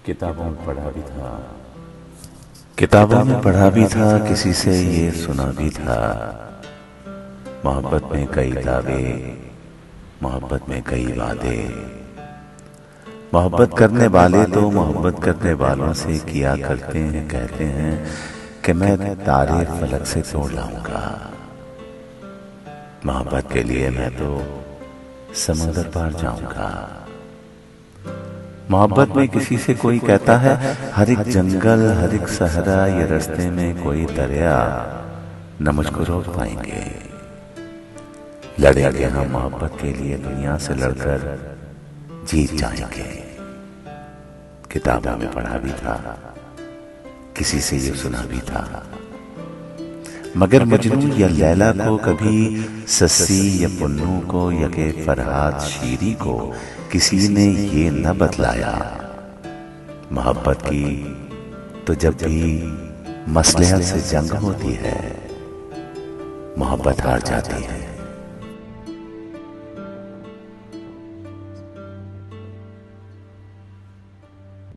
किताबों में पढ़ा भी था, किताबों में पढ़ा भी था, किसी से ये सुना भी था। मोहब्बत में कई दावे, मोहब्बत में कई वादे। मोहब्बत करने वाले तो मोहब्बत करने वालों से किया करते हैं, कहते हैं कि मैं तारे फलक से तोड़ लाऊंगा। मोहब्बत के लिए मैं तो समंदर पार जाऊंगा। मोहब्बत में किसी से कोई कहता है हर एक जंगल, हर एक सहरा, ये रास्ते में कोई दरिया न मुझको रोक पाएंगे। लड़ेंगे हम मोहब्बत के लिए, दुनिया से लड़कर जीत जाएंगे। किताबों में पढ़ा भी था, किसी से ये सुना भी था। मगर मजनू या लैला को कभी सस्सी या पुन्नू को या के फरहाद शीरी को किसी ने ये न बतलाया। मोहब्बत की तो जब भी मसलहत से जंग होती है, मोहब्बत हार जाती है।